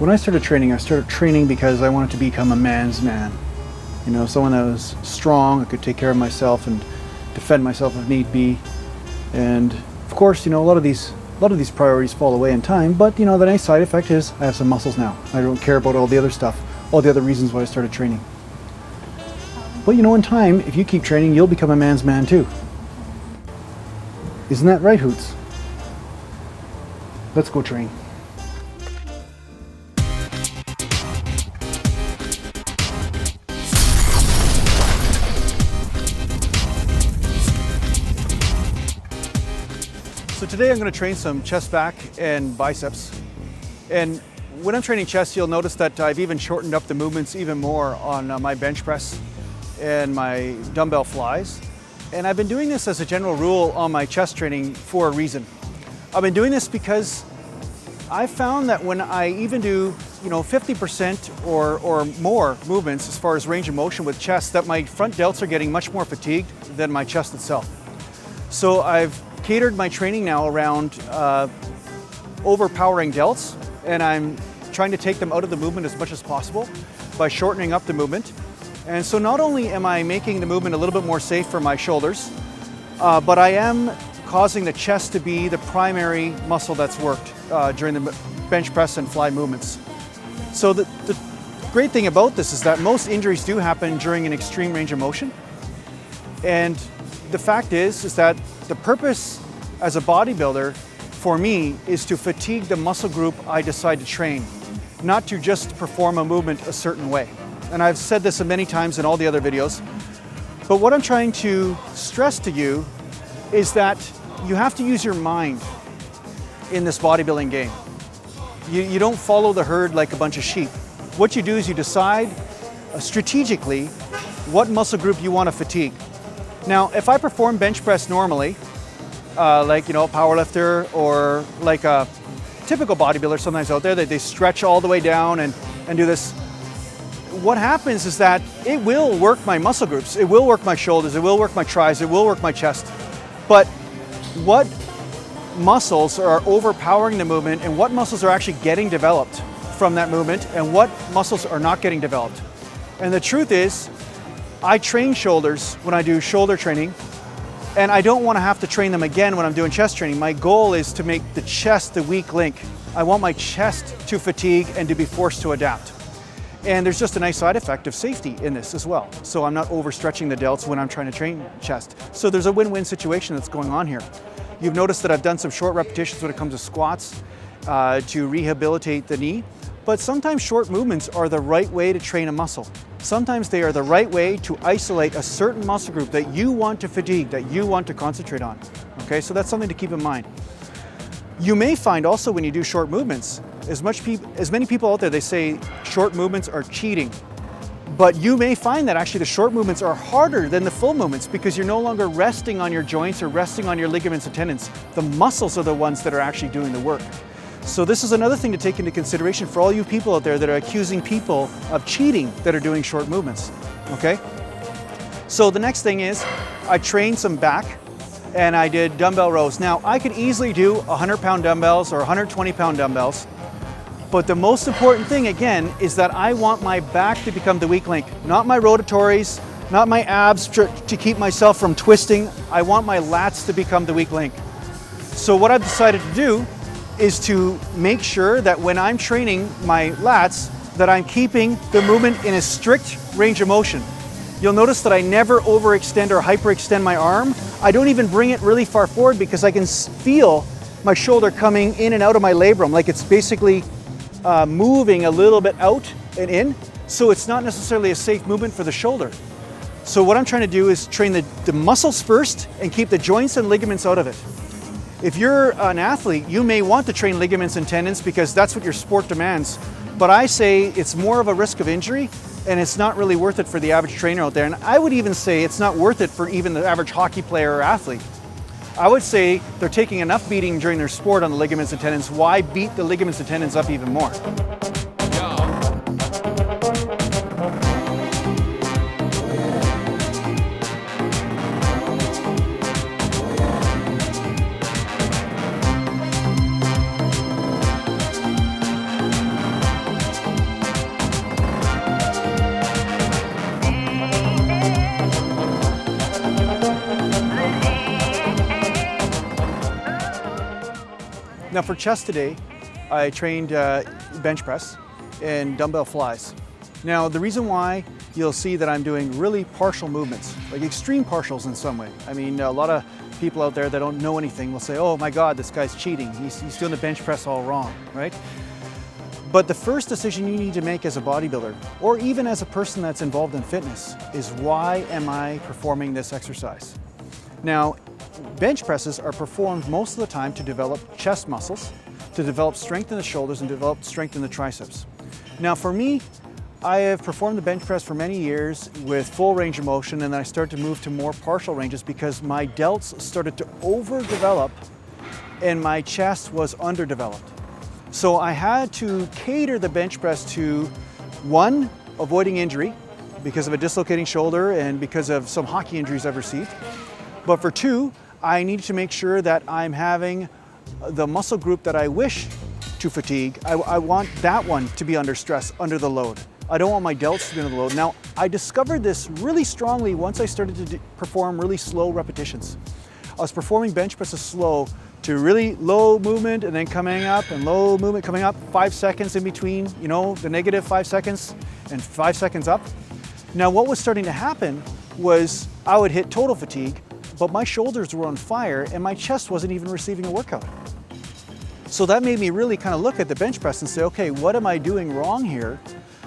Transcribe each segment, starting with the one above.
When I started training because I wanted to become a man's man. You know, someone that was strong, I could take care of myself and defend myself if need be. And of course, you know, a lot of these priorities fall away in time, but you know, the nice side effect is I have some muscles now. I don't care about all the other stuff, all the other reasons why I started training. But you know, in time, if you keep training, you'll become a man's man too. Isn't that right, Hoots? Let's go train. So today I'm going to train some chest back and biceps. And when I'm training chest, you'll notice that I've even shortened up the movements even more on my bench press and my dumbbell flies. And I've been doing this as a general rule on my chest training for a reason. I've been doing this because I found that when I even do, you know, 50% or more movements as far as range of motion with chest, that my front delts are getting much more fatigued than my chest itself. So I've catered my training now around overpowering delts, and I'm trying to take them out of the movement as much as possible by shortening up the movement. And so not only am I making the movement a little bit more safe for my shoulders, but I am causing the chest to be the primary muscle that's worked during the bench press and fly movements. So the great thing about this is that most injuries do happen during an extreme range of motion. And the fact is that the purpose as a bodybuilder for me is to fatigue the muscle group I decide to train, not to just perform a movement a certain way. And I've said this many times in all the other videos, but what I'm trying to stress to you is that you have to use your mind in this bodybuilding game. You don't follow the herd like a bunch of sheep. What you do is you decide strategically what muscle group you want to fatigue. Now, if I perform bench press normally, like, you know, a power lifter or like a typical bodybuilder sometimes out there, they stretch all the way down and do this. What happens is that it will work my muscle groups. It will work my shoulders, it will work my tris, it will work my chest. But what muscles are overpowering the movement and what muscles are actually getting developed from that movement and what muscles are not getting developed? And the truth is, I train shoulders when I do shoulder training, and I don't want to have to train them again when I'm doing chest training. My goal is to make the chest the weak link. I want my chest to fatigue and to be forced to adapt. And there's just a nice side effect of safety in this as well. So I'm not overstretching the delts when I'm trying to train chest. So there's a win-win situation that's going on here. You've noticed that I've done some short repetitions when it comes to squats to rehabilitate the knee. But sometimes short movements are the right way to train a muscle. Sometimes they are the right way to isolate a certain muscle group that you want to fatigue, that you want to concentrate on. Okay, so that's something to keep in mind. You may find also when you do short movements, as many people out there, they say short movements are cheating. But you may find that actually the short movements are harder than the full movements because you're no longer resting on your joints or resting on your ligaments and tendons. The muscles are the ones that are actually doing the work. So this is another thing to take into consideration for all you people out there that are accusing people of cheating that are doing short movements, okay? So the next thing is I trained some back and I did dumbbell rows. Now I could easily do 100-pound dumbbells or 120-pound dumbbells, but the most important thing again is that I want my back to become the weak link, not my rotatories, not my abs to keep myself from twisting. I want my lats to become the weak link. So what I've decided to do is to make sure that when I'm training my lats, that I'm keeping the movement in a strict range of motion. You'll notice that I never overextend or hyperextend my arm. I don't even bring it really far forward because I can feel my shoulder coming in and out of my labrum, like it's basically moving a little bit out and in. So it's not necessarily a safe movement for the shoulder. So what I'm trying to do is train the muscles first and keep the joints and ligaments out of it. If you're an athlete, you may want to train ligaments and tendons because that's what your sport demands. But I say it's more of a risk of injury and it's not really worth it for the average trainer out there. And I would even say it's not worth it for even the average hockey player or athlete. I would say they're taking enough beating during their sport on the ligaments and tendons. Why beat the ligaments and tendons up even more? Now for chest today, I trained bench press and dumbbell flies. Now the reason why you'll see that I'm doing really partial movements, like extreme partials in some way. I mean, a lot of people out there that don't know anything will say, oh my God, this guy's cheating. He's doing the bench press all wrong, right? But the first decision you need to make as a bodybuilder, or even as a person that's involved in fitness, is why am I performing this exercise? Now, bench presses are performed most of the time to develop chest muscles, to develop strength in the shoulders, and develop strength in the triceps. Now for me, I have performed the bench press for many years with full range of motion, and then I started to move to more partial ranges because my delts started to overdevelop and my chest was underdeveloped. So I had to cater the bench press to, one, avoiding injury because of a dislocating shoulder and because of some hockey injuries I've received. But for two, I needed to make sure that I'm having the muscle group that I wish to fatigue. I want that one to be under stress, under the load. I don't want my delts to be under the load. Now, I discovered this really strongly once I started to perform really slow repetitions. I was performing bench presses slow to really low movement and then coming up and low movement coming up, 5 seconds in between, you know, the negative 5 seconds and 5 seconds up. Now, what was starting to happen was I would hit total fatigue, but my shoulders were on fire and my chest wasn't even receiving a workout. So that made me really kind of look at the bench press and say, okay, what am I doing wrong here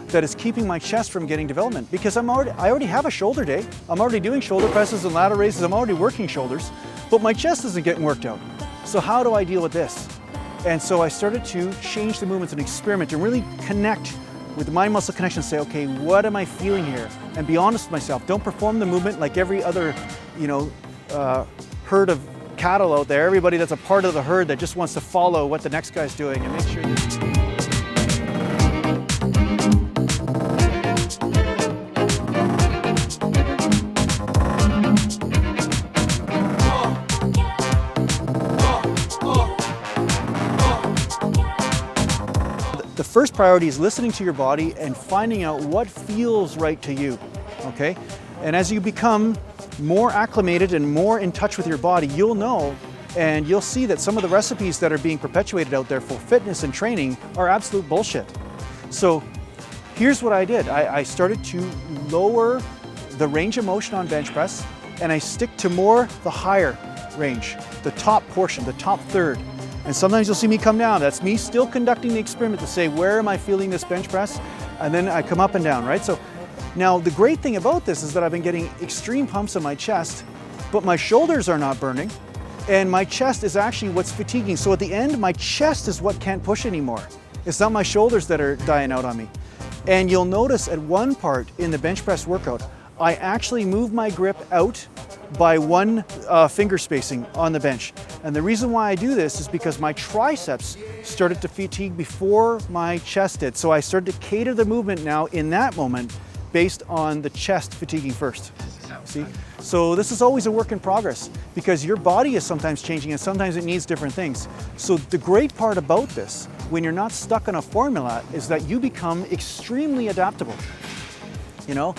that is keeping my chest from getting development? Because I already have a shoulder day. I'm already doing shoulder presses and lateral raises. I'm already working shoulders, but my chest isn't getting worked out. So how do I deal with this? And so I started to change the movements and experiment and really connect with the mind muscle connection, say, okay, what am I feeling here? And be honest with myself. Don't perform the movement like every other, herd of cattle out there, everybody that's a part of the herd that just wants to follow what the next guy's doing, and make sure the first priority is listening to your body and finding out what feels right to you, okay? And as you become more acclimated and more in touch with your body, you'll know and you'll see that some of the recipes that are being perpetuated out there for fitness and training are absolute bullshit. So here's what I did. I started to lower the range of motion on bench press, and I stick to more the higher range, the top portion, the top third. And sometimes you'll see me come down. That's me still conducting the experiment to say, where am I feeling this bench press? And then I come up and down, right? So now the great thing about this is that I've been getting extreme pumps in my chest, but my shoulders are not burning, and my chest is actually what's fatiguing. So at the end, my chest is what can't push anymore. It's not my shoulders that are dying out on me. And you'll notice at one part in the bench press workout, I actually move my grip out by one finger spacing on the bench. And the reason why I do this is because my triceps started to fatigue before my chest did. So I started to cater the movement now in that moment based on the chest fatiguing first. See? So this is always a work in progress because your body is sometimes changing and sometimes it needs different things. So the great part about this, when you're not stuck on a formula, is that you become extremely adaptable. You know,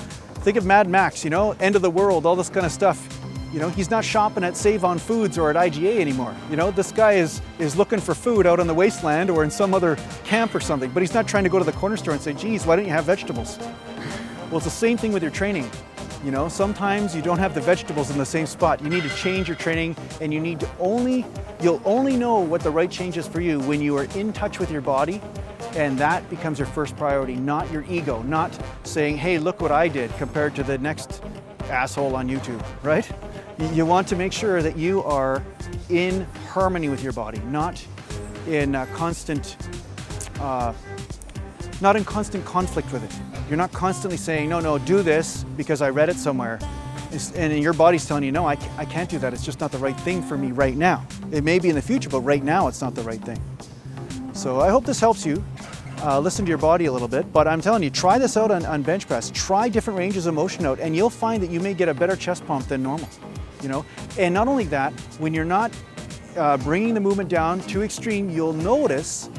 think of Mad Max, you know, end of the world, all this kind of stuff. You know, he's not shopping at Save On Foods or at IGA anymore. You know, this guy is looking for food out on the wasteland or in some other camp or something, but he's not trying to go to the corner store and say, geez, why don't you have vegetables? Well, it's the same thing with your training. You know, sometimes you don't have the vegetables in the same spot. You need to change your training, and you need to you'll only know what the right change is for you when you are in touch with your body, and that becomes your first priority, not your ego, not saying, hey, look what I did compared to the next asshole on YouTube, right? You want to make sure that you are in harmony with your body, not in constant conflict with it. You're not constantly saying, no, do this because I read it somewhere. And your body's telling you, no, I can't do that. It's just not the right thing for me right now. It may be in the future, but right now it's not the right thing. So I hope this helps you. Listen to your body a little bit, but I'm telling you, try this out on bench press. Try different ranges of motion out, and you'll find that you may get a better chest pump than normal. You know, and not only that, when you're not bringing the movement down too extreme, you'll notice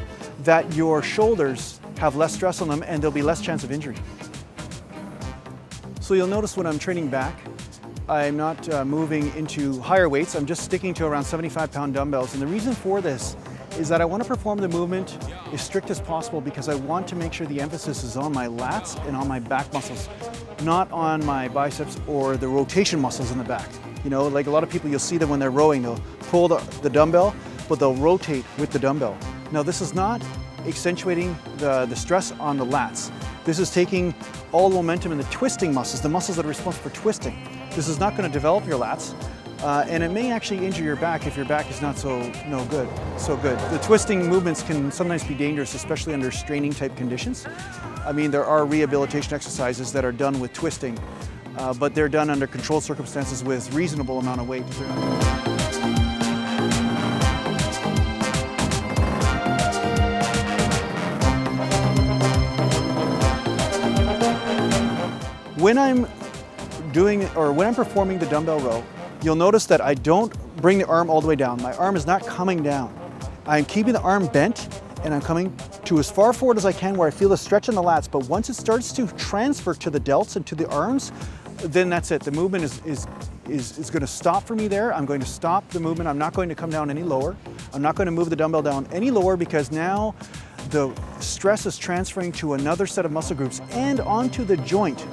that your shoulders have less stress on them and there'll be less chance of injury. So you'll notice when I'm training back, I'm not moving into higher weights. I'm just sticking to around 75-pound dumbbells. And the reason for this is that I want to perform the movement as strict as possible because I want to make sure the emphasis is on my lats and on my back muscles, not on my biceps or the rotation muscles in the back. You know, like a lot of people, you'll see them when they're rowing, they'll pull the dumbbell, but they'll rotate with the dumbbell. Now this is not accentuating the stress on the lats. This is taking all the momentum in the twisting muscles, the muscles that are responsible for twisting. This is not going to develop your lats. And it may actually injure your back if your back is not so good. The twisting movements can sometimes be dangerous, especially under straining type conditions. I mean, there are rehabilitation exercises that are done with twisting, but they're done under controlled circumstances with reasonable amount of weight. When I'm performing the dumbbell row, you'll notice that I don't bring the arm all the way down. My arm is not coming down. I'm keeping the arm bent and I'm coming to as far forward as I can where I feel the stretch in the lats, but once it starts to transfer to the delts and to the arms, then that's it. The movement is going to stop for me there. I'm going to stop the movement. I'm not going to come down any lower. I'm not going to move the dumbbell down any lower because now the stress is transferring to another set of muscle groups and onto the joint.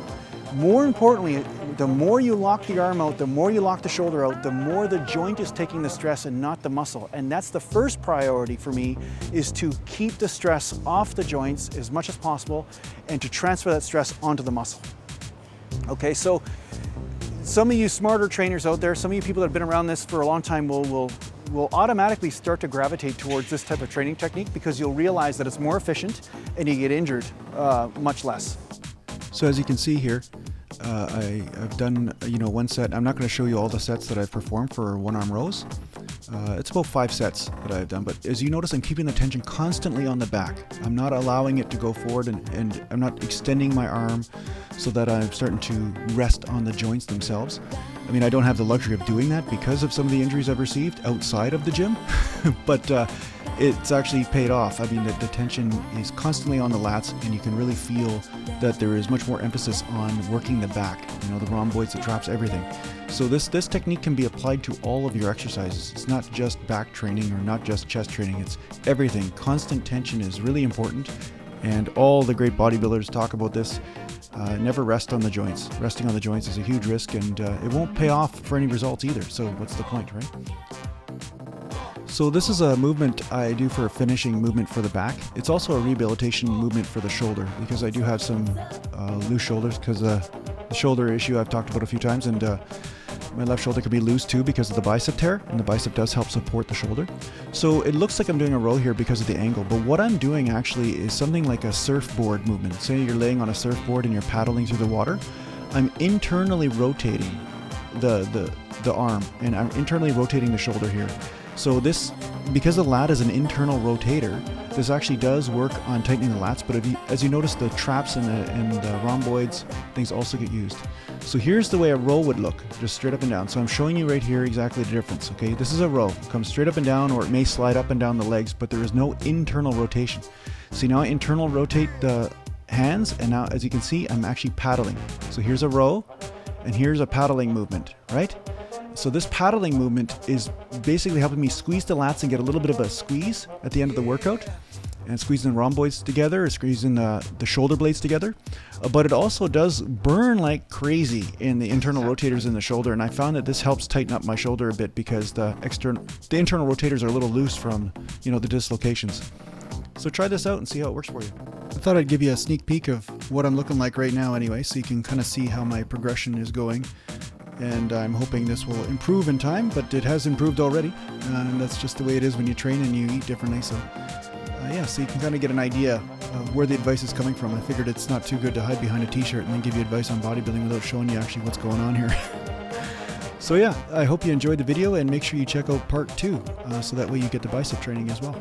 More importantly, the more you lock the arm out, the more you lock the shoulder out, the more the joint is taking the stress and not the muscle. And that's the first priority for me, is to keep the stress off the joints as much as possible and to transfer that stress onto the muscle. Okay, so some of you smarter trainers out there, some of you people that have been around this for a long time will automatically start to gravitate towards this type of training technique because you'll realize that it's more efficient and you get injured much less. So as you can see here, I've done one set. I'm not going to show you all the sets that I've performed for one arm rows. It's about 5 sets that I've done, but as you notice, I'm keeping the tension constantly on the back. I'm not allowing it to go forward, and I'm not extending my arm so that I'm starting to rest on the joints themselves. I mean, I don't have the luxury of doing that because of some of the injuries I've received outside of the gym, but it's actually paid off. I mean, the tension is constantly on the lats, and you can really feel that there is much more emphasis on working the back, the rhomboids, the traps, everything. So this technique can be applied to all of your exercises. It's not just back training or not just chest training, it's everything. Constant tension is really important, and all the great bodybuilders talk about this. Never rest on the joints. Resting on the joints is a huge risk, and it won't pay off for any results either. So what's the point, right? So this is a movement I do for a finishing movement for the back. It's also a rehabilitation movement for the shoulder because I do have some loose shoulders because the shoulder issue I've talked about a few times, and my left shoulder could be loose too because of the bicep tear, and the bicep does help support the shoulder. So it looks like I'm doing a row here because of the angle, but what I'm doing actually is something like a surfboard movement. Say you're laying on a surfboard and you're paddling through the water. I'm internally rotating the arm, and I'm internally rotating the shoulder here. So this, because the lat is an internal rotator, this actually does work on tightening the lats, but as you notice, the traps and the rhomboids, things also get used. So here's the way a row would look, just straight up and down. So I'm showing you right here exactly the difference, okay? This is a row. It comes straight up and down, or it may slide up and down the legs, but there is no internal rotation. See, now I internal rotate the hands, and now as you can see, I'm actually paddling. So here's a row, and here's a paddling movement, right? So this paddling movement is basically helping me squeeze the lats and get a little bit of a squeeze at the end of the workout, and squeezing the rhomboids together, or squeezing the shoulder blades together. But it also does burn like crazy in the internal rotators in the shoulder, and I found that this helps tighten up my shoulder a bit because the internal rotators are a little loose from the dislocations. So try this out and see how it works for you. I thought I'd give you a sneak peek of what I'm looking like right now anyway, so you can kind of see how my progression is going. And I'm hoping this will improve in time, but it has improved already. And that's just the way it is when you train and you eat differently. So so you can kind of get an idea of where the advice is coming from. I figured it's not too good to hide behind a t-shirt and then give you advice on bodybuilding without showing you actually what's going on here. So yeah, I hope you enjoyed the video, and make sure you check out part 2 so that way you get the bicep training as well.